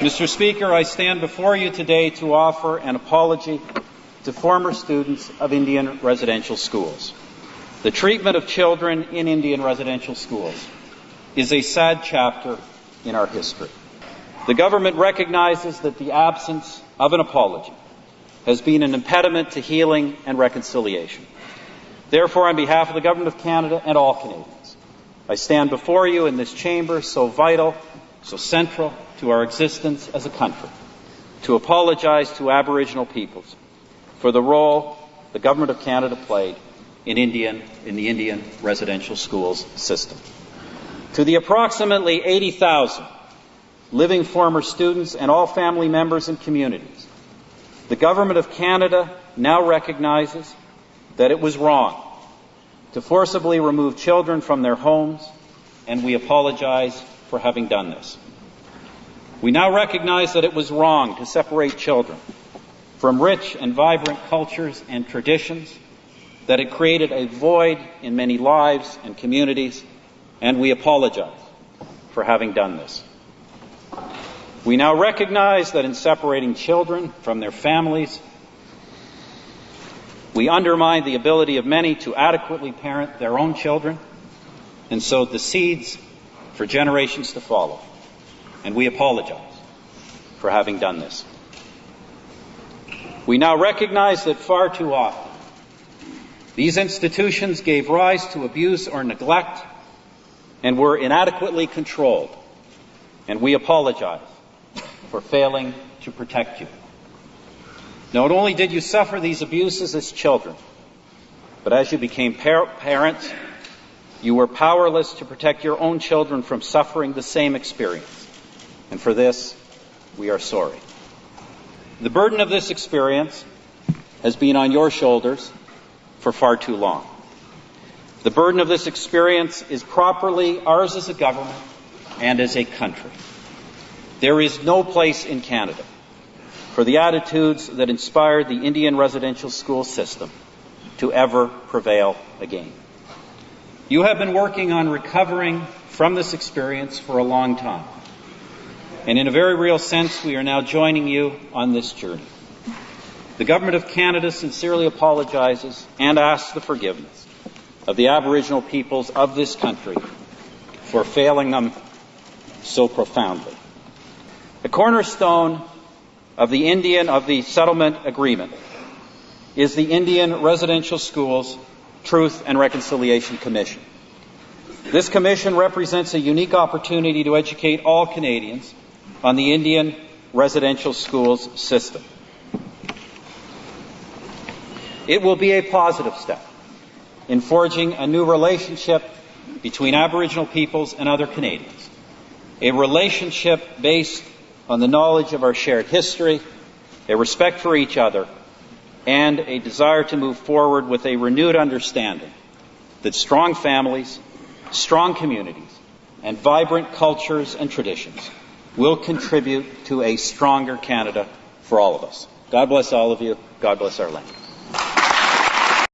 Mr. Speaker, I stand before you today to offer an apology to former students of Indian residential schools. The treatment of children in Indian residential schools is a sad chapter in our history. The government recognizes that the absence of an apology has been an impediment to healing and reconciliation. Therefore, on behalf of the Government of Canada and all Canadians, I stand before you in this chamber so vital, so central to our existence as a country, to apologize to Aboriginal peoples for the role the Government of Canada played in the Indian residential schools system. To the approximately 80,000 living former students and all family members and communities, the Government of Canada now recognizes that it was wrong to forcibly remove children from their homes, and we apologize for having done this. We now recognize that it was wrong to separate children from rich and vibrant cultures and traditions, that it created a void in many lives and communities, and we apologize for having done this. We now recognize that in separating children from their families, we undermine the ability of many to adequately parent their own children and sow the seeds for generations to follow. And we apologize for having done this. We now recognize that far too often these institutions gave rise to abuse or neglect and were inadequately controlled. And we apologize for failing to protect you. Not only did you suffer these abuses as children, but as you became parents, you were powerless to protect your own children from suffering the same experience. And for this, we are sorry. The burden of this experience has been on your shoulders for far too long. The burden of this experience is properly ours as a government and as a country. There is no place in Canada for the attitudes that inspired the Indian residential school system to ever prevail again. You have been working on recovering from this experience for a long time. And in a very real sense, we are now joining you on this journey. The Government of Canada sincerely apologizes and asks the forgiveness of the Aboriginal peoples of this country for failing them so profoundly. The cornerstone of the settlement agreement is the Indian Residential Schools Truth and Reconciliation Commission. This commission represents a unique opportunity to educate all Canadians on the Indian residential schools system. It will be a positive step in forging a new relationship between Aboriginal peoples and other Canadians, a relationship based on the knowledge of our shared history, a respect for each other, and a desire to move forward with a renewed understanding that strong families, strong communities, and vibrant cultures and traditions will contribute to a stronger Canada for all of us. God bless all of you. God bless our land.